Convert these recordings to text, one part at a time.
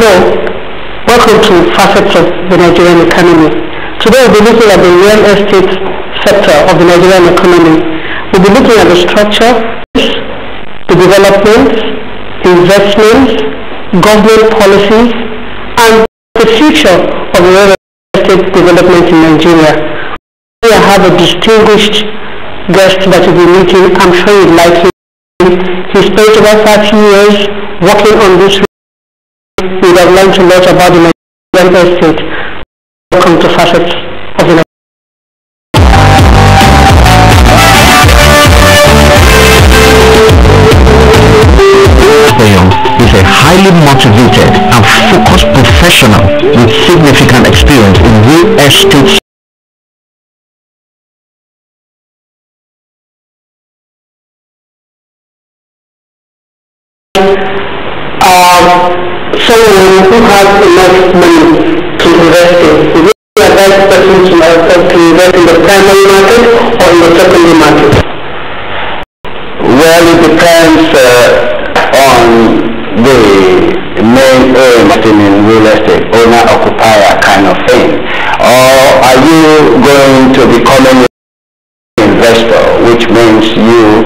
So, welcome to Facets of the Nigerian Economy. Today we'll be looking at the real estate sector of the Nigerian economy. We'll be looking at the structure, the developments, investments, government policies, and the future of real estate development in Nigeria. I have a distinguished guest that will be meeting. I'm sure you'd like him. He spent about 30 years working on this. We have learned a lot about the Nigerian estate. Welcome to Facets of the Nigerian. Is a highly motivated and focused professional with significant experience in real estate. Someone who has enough money to invest in. Would you advise the person to invest in the primary market or in the secondary market? Well, it depends on the main aim in real estate, owner-occupier kind of thing. Or are you going to become an investor, which means you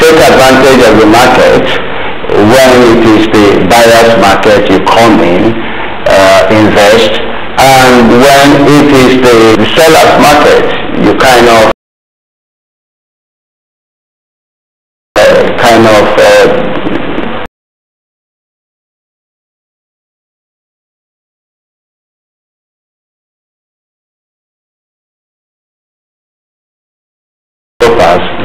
take advantage of the market. When it is the buyer's market, you come in, invest, and when it is the seller's market, you kind of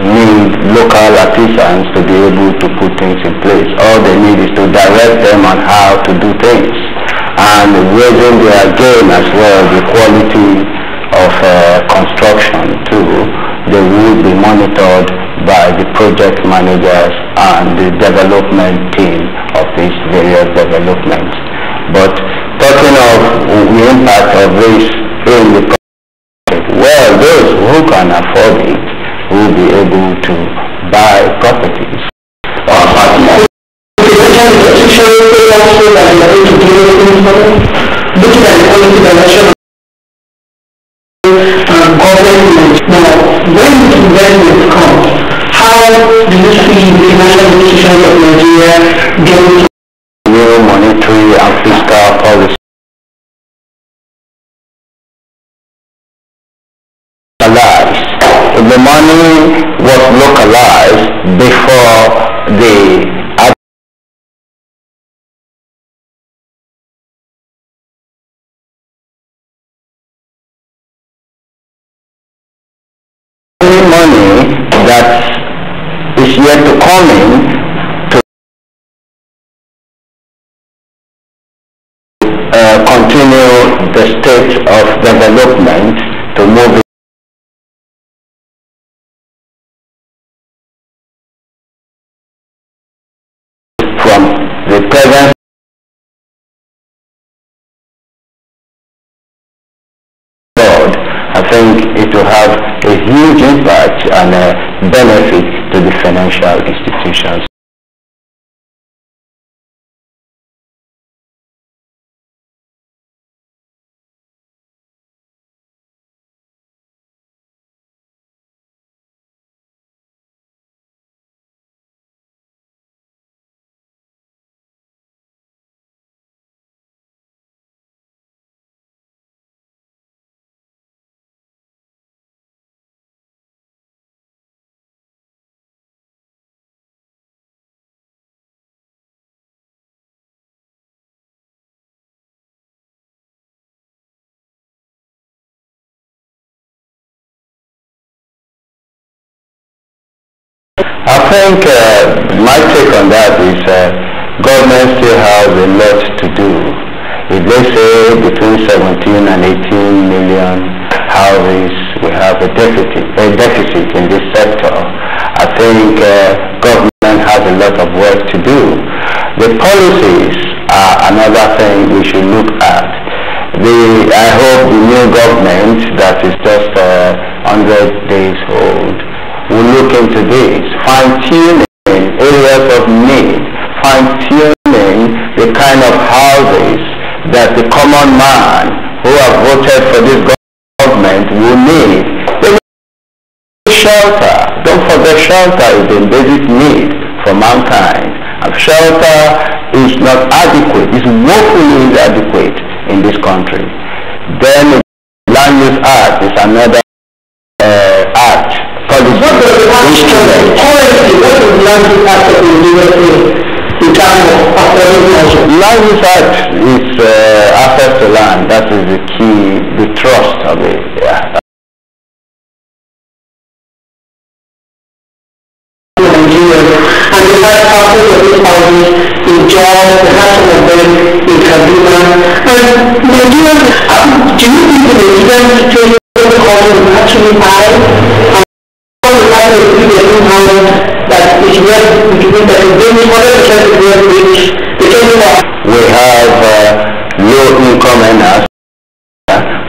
need local artisans to be able to put things in place. All they need is to direct them on how to do things and raising their game as well, the quality of construction too. They will be monitored by the project managers and the development team of these various developments. But talking of the impact of this in the project, well, those who can afford it will be able to buy properties. Looking at the policy direction of government, now, when the investment comes, how do you see the financial institutions of Nigeria getting new monetary and fiscal policy? The money was localized before the money that is yet to come in to continue the state of development to move the present board. I think it will have a huge impact and a benefit to the financial institutions. I think my take on that is government still has a lot to do. If they say between 17 and 18 million houses, we have a deficit in this sector. I think government has a lot of work to do. The policies are another thing we should look at. I hope the new government that is just 100 days old will look into this, fine-tuning areas of need, fine-tuning building the kind of houses that the common man who have voted for this government will need. They need shelter. Don't forget, shelter is a basic need for mankind. And shelter is not adequate, it's woefully inadequate in this country. Then the Land Use Act is another act. What does the instrument, currently, what is the Land Use Act of the USA in terms of affordable measures? Land Use Act is access to land. That is the key, the trust of it. Yeah. And they had thousands of these houses in Jos, they had some of them in Kaduna. And Nigerians, do you think the Nigerian situation of the housing is actually high? And what is happening to the new house that is well between that is being 100% well rich? We have low income earners.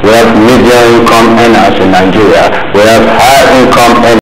We have medium income earners in Nigeria. We have high income earners.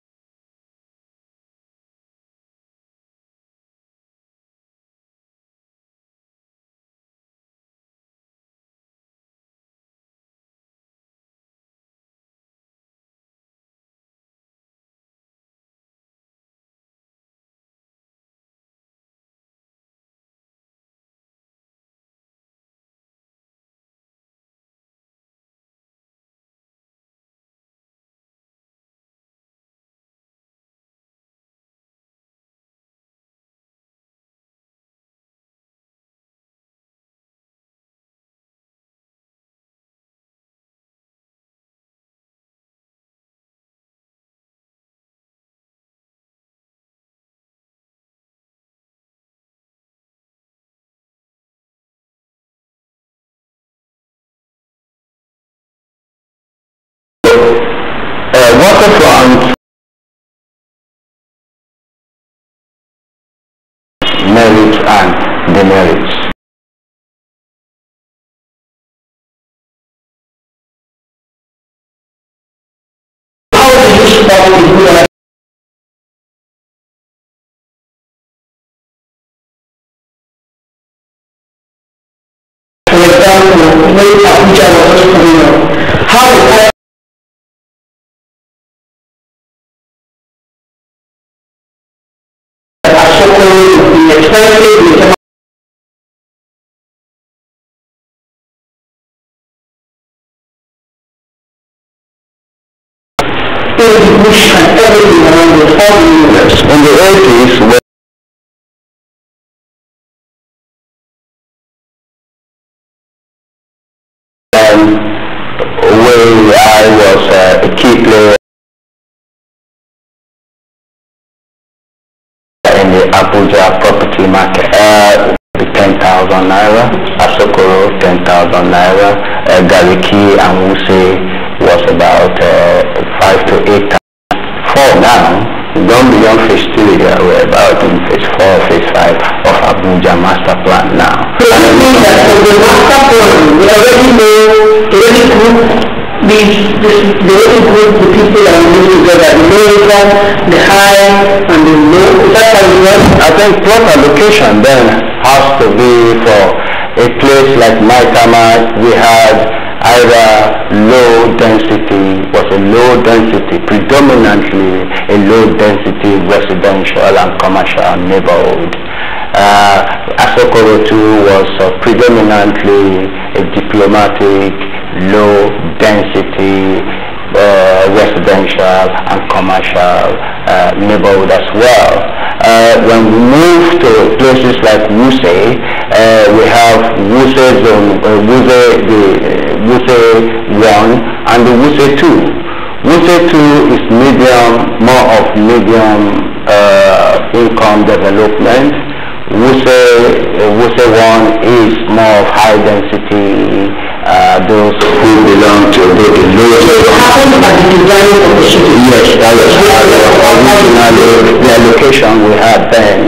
Waterfront merits and demerits. How do you stop the for example, when Abuja was just coming up, how is that expensive? Bush and everything around the 40 years. In the 80s, when I was a key player in the Abuja property market, the 10,000 naira, Asokoro 10,000 naira, Gariki and Wuse was about 5 to 8 times. 4 now, gone beyond phase 3, we're about in phase 4, phase 5 of Abuja master plan now. So you mean that for the master plan, we already know, they already group the people that live together, the low income, the high, and the low. Is that how it works? I think plot allocation then has to be for a place like Maitama. We had either low density, predominantly a low density residential and commercial neighborhood. Asokoro too was predominantly a diplomatic, low density residential and commercial neighborhood as well. When we move to places like Wuse, we have Wuse Zone, Wuse 1 and the Wuse 2. Wuse 2 is medium, more of medium income development. Wuse 1 is more of high density, those who belong to the lowest. Yes, that was originally the allocation we had then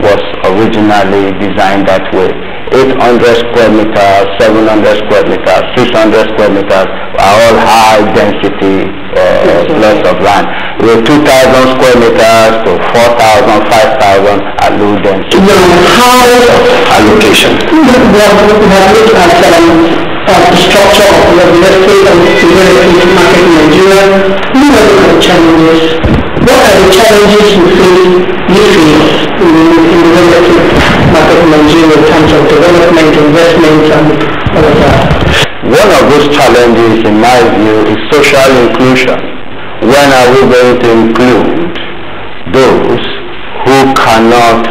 was originally designed that way. 800 square meters, 700 square meters, 600 square meters are all high density plots of land. With 2,000 square meters to 4,000, 5,000 are low density. How allocation. We have looked at the structure of the real estate and the real estate market in Nigeria. We have looked at the challenges. What are the challenges you face in the real estate market in Nigeria in terms of development, investment, and all of that? One of those challenges, in my view, is social inclusion. When are we going to include those who cannot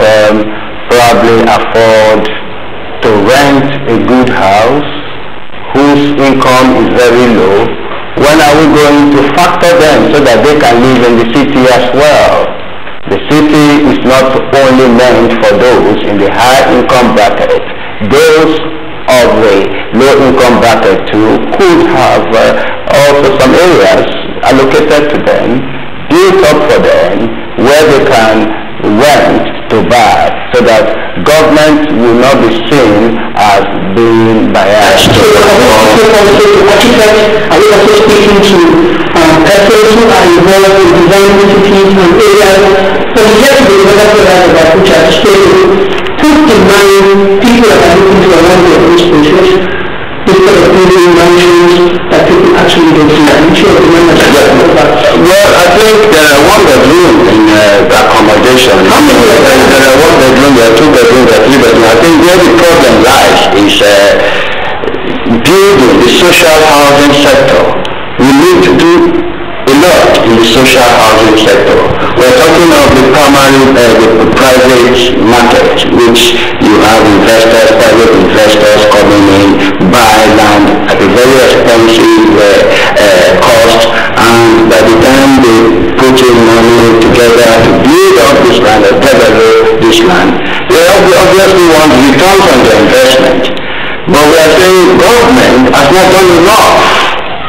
probably afford to rent a good house, whose income is very low? When are we going to factor them so that they can live in the city as well? The city is not only meant for those in the high income bracket. Those of the low income bracket too could have also some areas allocated to them, built up for them, where they can rent to buy, so that government will not be seen as being biased. So are we also speaking to persons who are involved in designing cities and areas? So we have to be developers about which are stable. Put in mind people that are looking to around their own spaces instead of building mansions that people actually don't see. I'm sure the members of that. Well, I think there are one bedroom in accommodation. How many there are one bedroom, there are two bedrooms, there are three bedrooms. I think where the problem lies is building the social housing sector. We need to do a lot in the social housing sector. We're talking of the primary, the private market, which you have investors, private investors coming in, buy land at a very expensive cost, and by the time they put in money together to build up this land or develop this land, they obviously want returns on their investment. But we are saying government has not done enough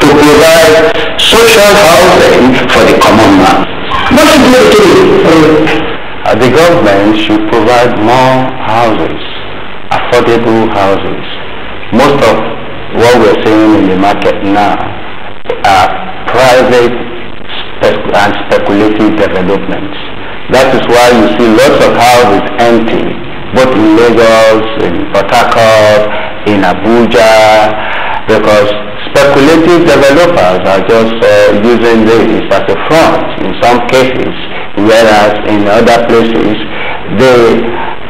to provide social housing for the common man. What should we do? The government should provide more houses, affordable houses. Most of what we're seeing in the market now are private and speculative developments. That is why you see lots of houses empty, both in Lagos, in Port Harcourt, in Abuja, because speculative developers are just using this as a front in some cases, whereas in other places they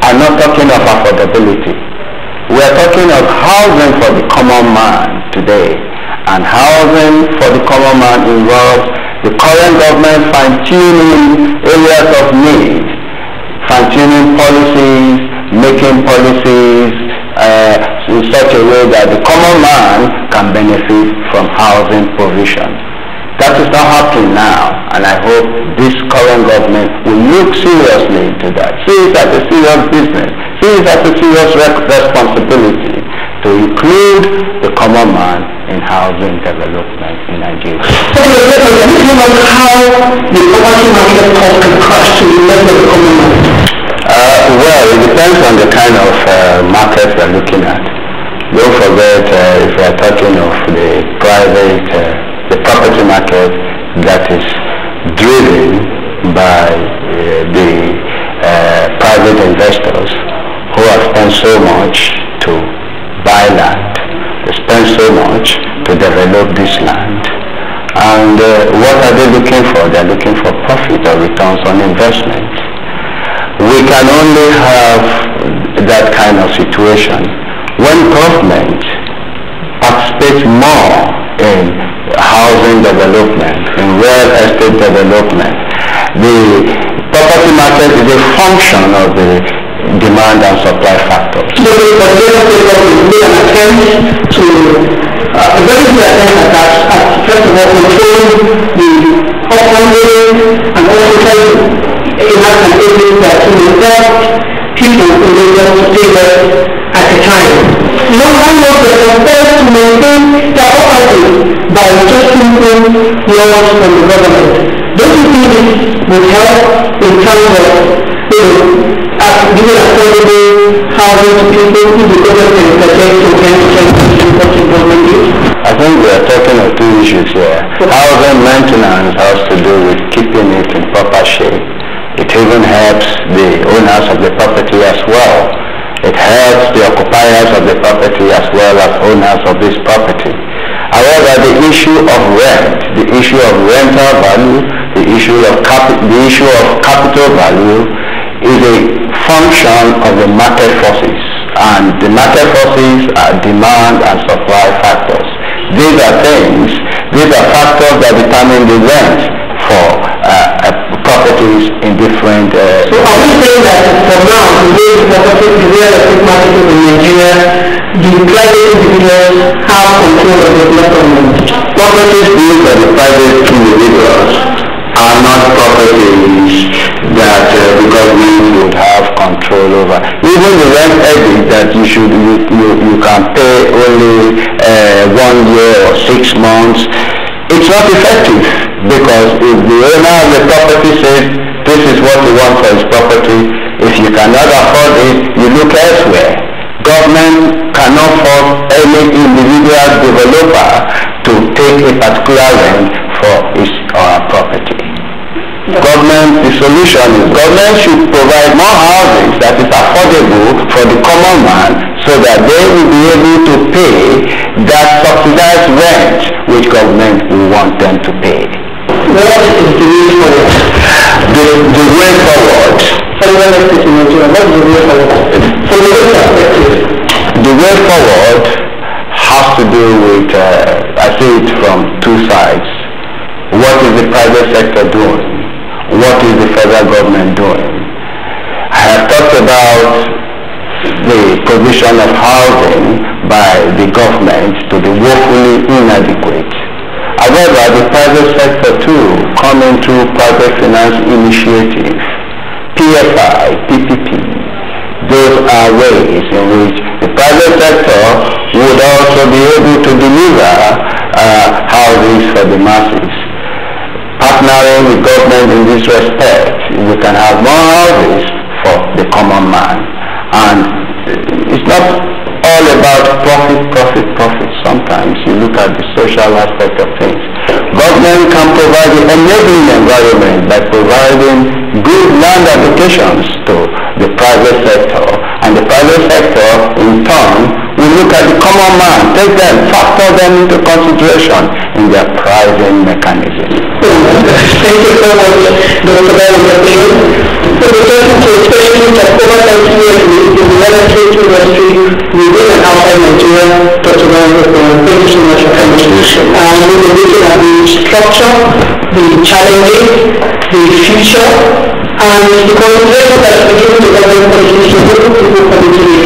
are not talking of affordability. We are talking of housing for the common man today, and housing for the common man involves the current government fine-tuning areas of need, fine-tuning policies, making policies in such a way that the common man can benefit from housing provision. That is not happening now, and I hope this current government will look seriously into that. See it as a serious business. See it as a serious responsibility to include the common man in housing development in Nigeria. So let us think about how the property market cost can crash to the level of the common man. Well, it depends on the kind of market we're looking at. Don't forget, if we are talking of the private, the property market that is driven by the private investors who have spent so much to buy land, they spend so much to develop this land. And what are they looking for? They're looking for profit or returns on investment. We can only have that kind of situation when government participates more in housing development, in real estate development. The property market is a function of the demand and supply factors. So the government made an attempt to a very good attempt at first of all controlling the upwarding and also trying to enact an agent that help people in Lagos to stay there at the time. No one knows that they are first to maintain their property by just simple laws from the government. Don't you think this would help in terms of giving affordable housing to people if the government project to end what the government is? I think we are talking of two issues here. Housing maintenance has to do with keeping it in proper shape. It even helps the owners of the property as well. It helps the occupiers of the property as well as owners of this property. However, the issue of rent, the issue of rental value, the issue of capital value is a function of the market forces, and the market forces are demand and supply factors. These are factors that determine the rent for properties in different... So are we saying that for now, the way the real estate market in Nigeria, the private individuals have control of the government? Properties built by the private individuals are not properties that the government would have control over. Even the rent edit that you can pay only 1 year or 6 months, it's not effective, because if the owner of the property says this is what he wants for his property, if you cannot afford it, you look elsewhere. Government cannot force any individual developer to take a particular rent for his or her property. The solution is government should provide more housing that is affordable for the common man, so that they will be able to pay that subsidized rent which government will want them to pay. What is the way forward? The way forward. What is the way forward? From your perspective. The way forward has to do with, I see it from two sides. What is the private sector doing? What is the federal government doing? I have talked about the provision of housing by the government to be woefully inadequate. However, the private sector too, coming through private finance initiative, PFI, PPP, those are ways in which the private sector would also be able to deliver housing for the masses. Partnering with government in this respect, we can have more houses for the common man. And it's not all about profit. Sometimes you look at the social aspect of things. Government can provide the enabling environment by providing good land allocations to the private sector, and the private sector in turn will look at the common man, factor them into consideration in their pricing mechanism. Thank you so much, Dr. Bayo. So the person to especially that over 30 years in the real estate industry within and outside Nigeria, Dr. Bayo, thank you so much for coming. And we'll be looking at the structure, the challenges, the future, and the consideration that we give to government policies to help people come into the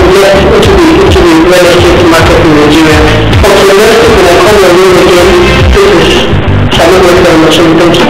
real estate market in Nigeria. Until next week, when I come your way again, this is Samuel very much. Thank you.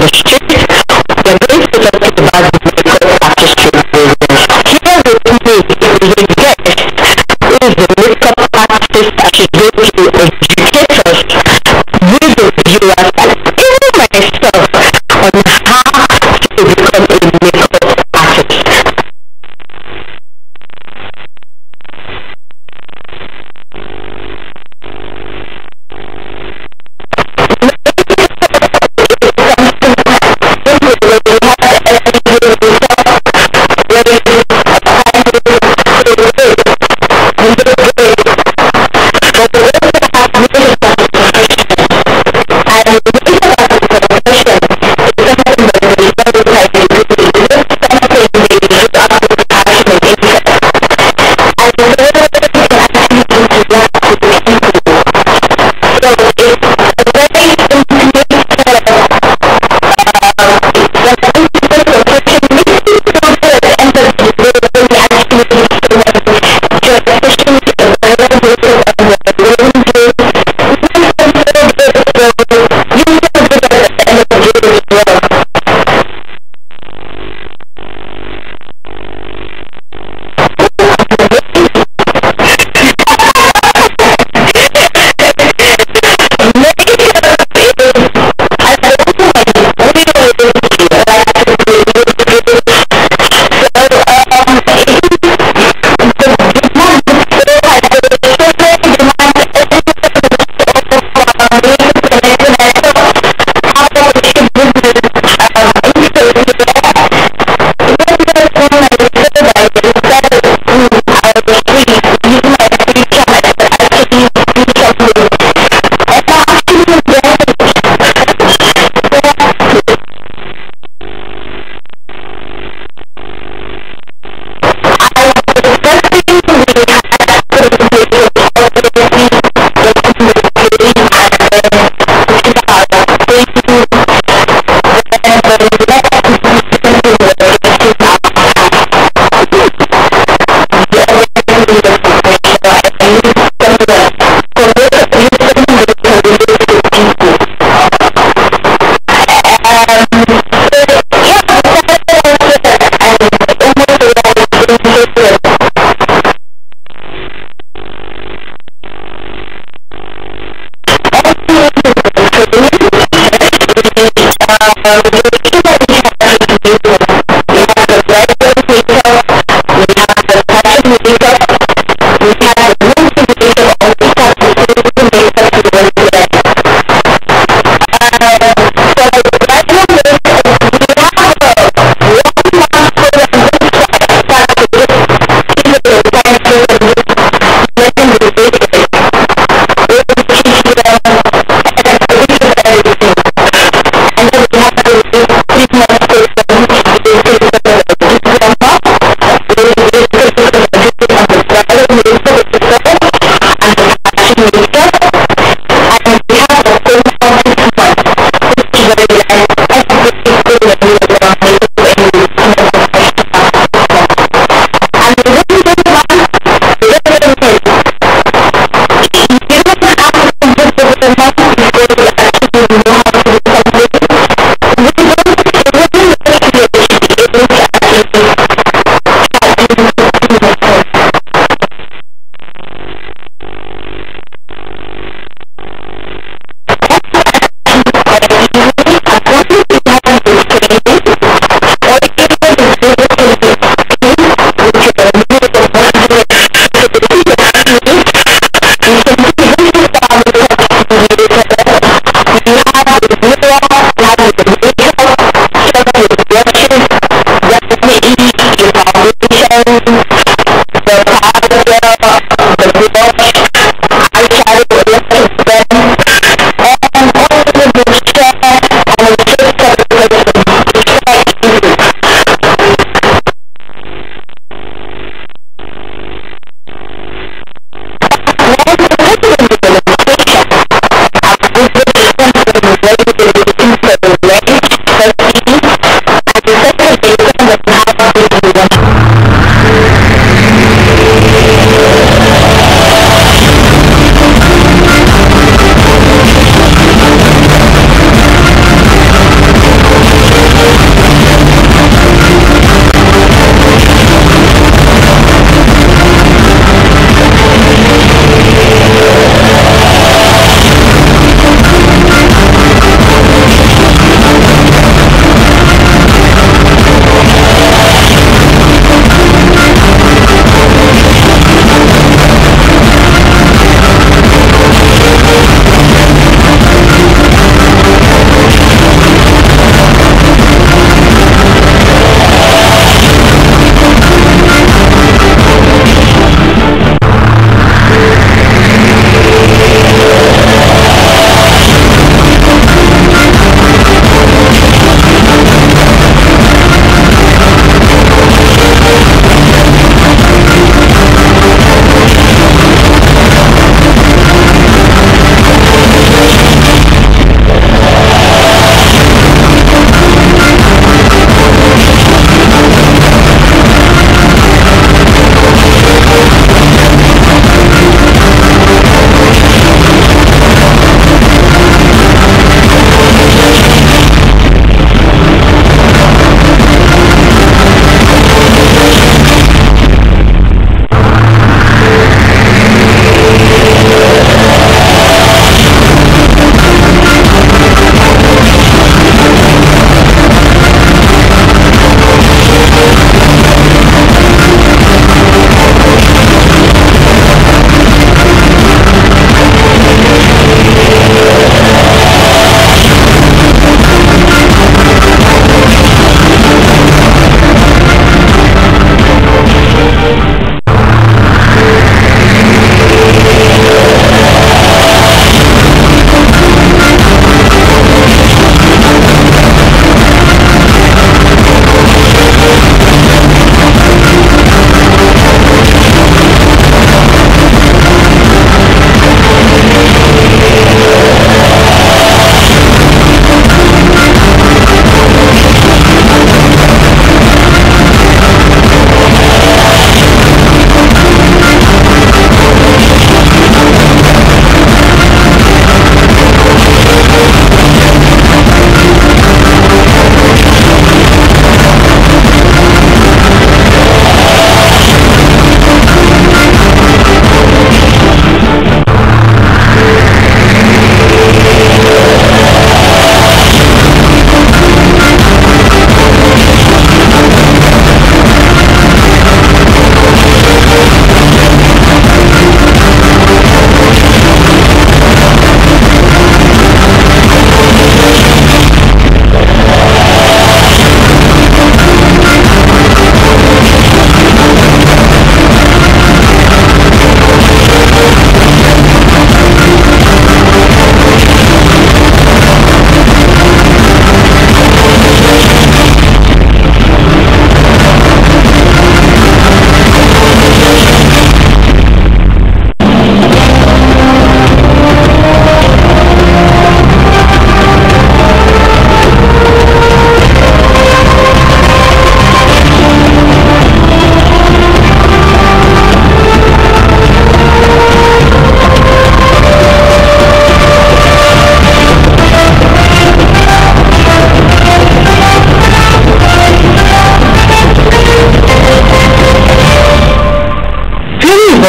the street. We are going to talk about the makeup artistry business. Here with me is a guest who is the makeup artist that is going to educate us, with the viewers, and even myself, on how to become a makeup artist.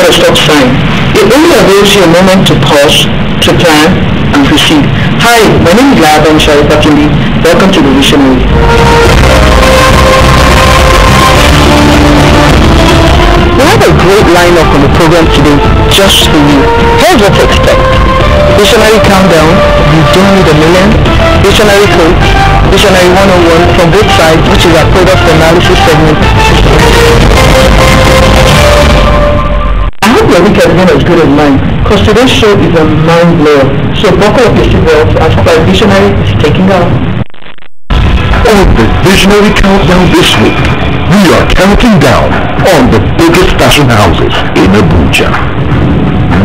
not a stop sign. It only allows you a moment to pause, to plan, and proceed. Hi, my name is Laban Sharifakindi. Welcome to the Visionary. We have a great lineup on the program today, just for you. Here's what to expect. Visionary Countdown, You Don't Need a Million, Visionary Coach, Visionary 101 from both sides, which is our product analysis segment. I hope your week has been as good as mine, because today's show is a mind blower. So buckle up your seatbelts as our Visionary is taking off. On the Visionary Countdown this week, we are counting down on the biggest fashion houses in Abuja.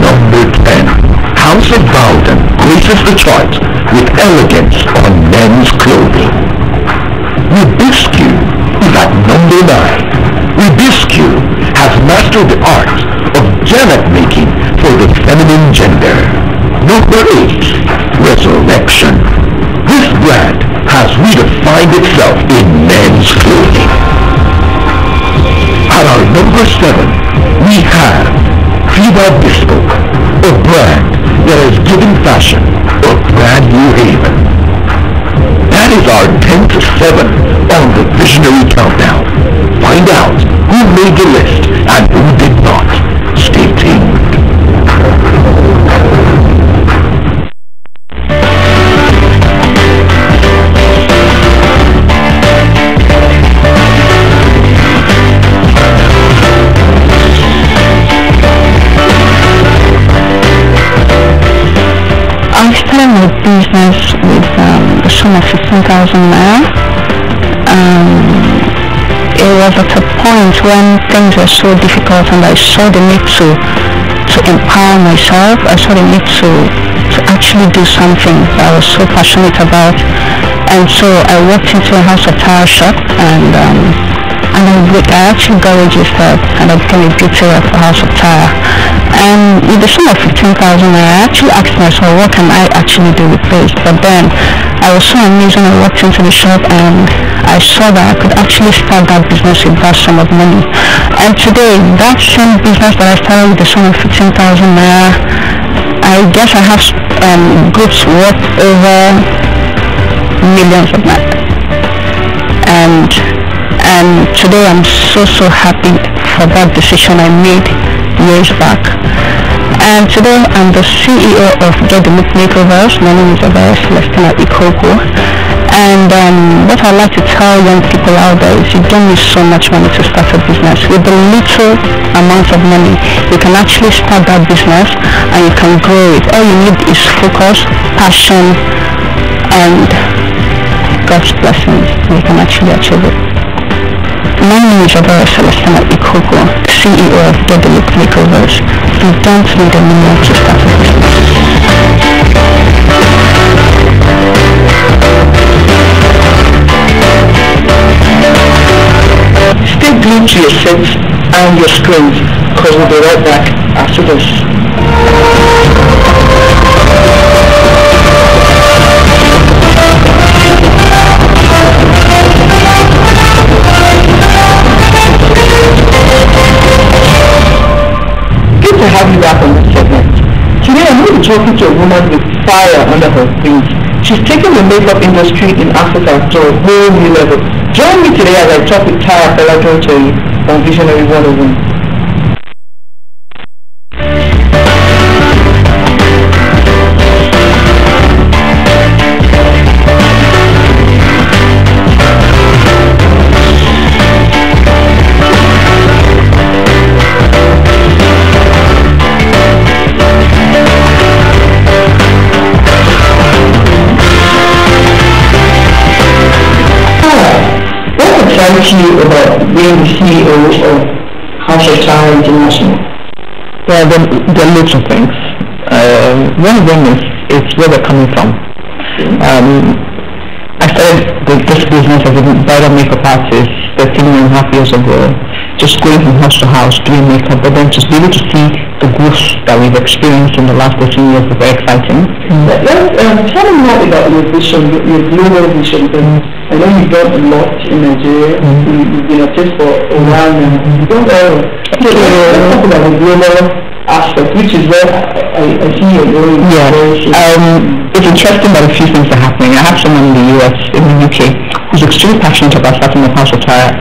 Number 10, House of Bowden graces the charts with elegance on men's clothing. Ribisque is at number 9. Ribisque has mastered the art of janet making for the feminine gender. Number 8, Resurrection. This brand has redefined itself in men's clothing. At our number 7, we have Viva Bespoke, a brand that has given fashion a brand new haven. That is our 10 to 7 on the Visionary Countdown. Find out who made the list and who did not. Stay tuned. I started my business with a sum of 15,000 naira. It was at a point when things were so difficult and I saw the need to empower myself. I saw the need to actually do something that I was so passionate about. And so I walked into a house of tire shop and I actually got registered and I became a detailer for House of Tire. And with the sum of 15,000, I actually asked myself, what can I actually do with this? But then I was so amazed when I walked into the shop and I saw that I could actually start that business with that sum of money. And today, that same business that I started with the sum of 15,000 naira, I guess I have goods worth over millions of naira. And today I'm so happy for that decision I made years back. And today I'm the CEO of Get the Look Makeovers. My name is Celestina Ikoko. And what I'd like to tell young people out there is you don't need so much money to start a business. With the little amount of money, you can actually start that business and you can grow it. All you need is focus, passion, and God's blessings. You can actually achieve it. My name is Celestina Ikoko, CEO of Get the Look Makeovers. You don't need a million to start a business. Stay glued to your sets and your screens, because we'll be right back after this. To have you back on this segment. Today I'm going to be talking to a woman with fire under her wings. She's taken the makeup industry in Africa to a whole new level. Join me today as I talk with Tara Felajoy on Visionary 101. You about being the CEO of House of Tire International? Well, there are lots of things. One of them is where they're coming from. I started this business as a bridal makeup artist 13 and a half years ago, just going from house to house doing makeup, but then just be able to see the growth that we've experienced in the last 13 years is very exciting. Tell me more about your vision, your global vision. I know you've done a lot in Nigeria. You've been at it for a while now. Let's talk about the global aspect, which is where I see you're going. It's interesting that a few things are happening. I have someone in the US, in the UK, who's extremely passionate about starting a house of Tara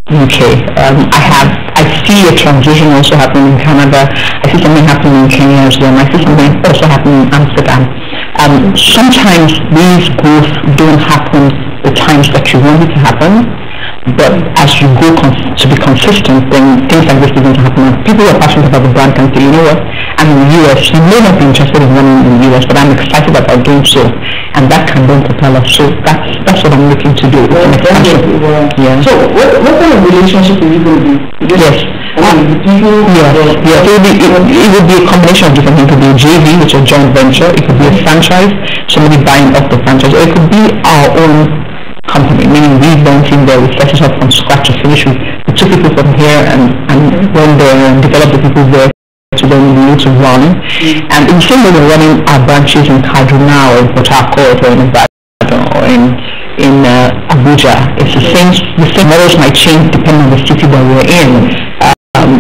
UK. I see a transition also happening in Canada. I see something happening in Kenya as well. I see something also happening in Amsterdam. Sometimes these growth don't happen the times that you want it to happen, but as you go to be consistent, then things like this begin to happen. People who are passionate about the brand can say, you know what, I'm in the US, you may not be interested in running in the US, but I'm excited about doing so, and that can then propel us. So that's what I'm looking to do. So what kind of relationship are you going to be? Yes. It would be a combination of different things. It could be a JV, which is a joint venture. It could be a franchise, somebody buying up the franchise, or it could be our own company, meaning we went in there, we set it up from scratch to finish. We took people from here and went there and developed the people there to then be able to run. And in the same way we're running our branches in Kaduna or in Port Harcourt or in Ibadan or in Abuja, it's the same models might change depending on the city that we're in.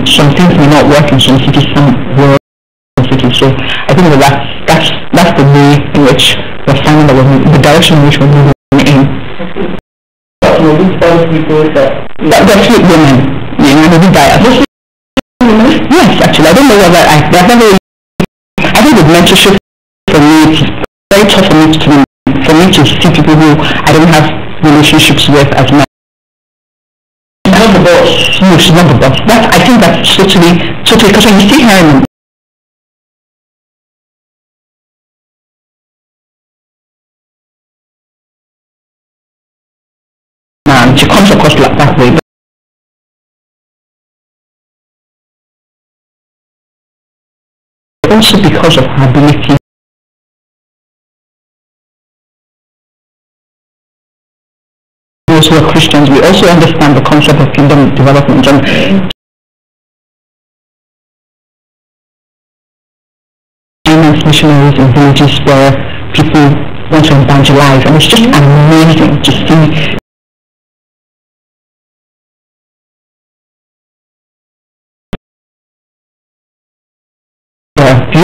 Some things may not work in some cities, some will in cities. So I think that's the way in which we're finding that the direction in which we're moving in. They're sweet women, they die. Yes, actually, I don't know whether I think with mentorship for me, it's very tough for me to see people who I don't have relationships with as men. She's not the boss. No, she's not the boss. I think that's totally, because when you see her in she comes across like that way. Also because of her ability. Those who are Christians, we also understand the concept of kingdom development and missionaries in villages where people want to evangelize, and it's just amazing to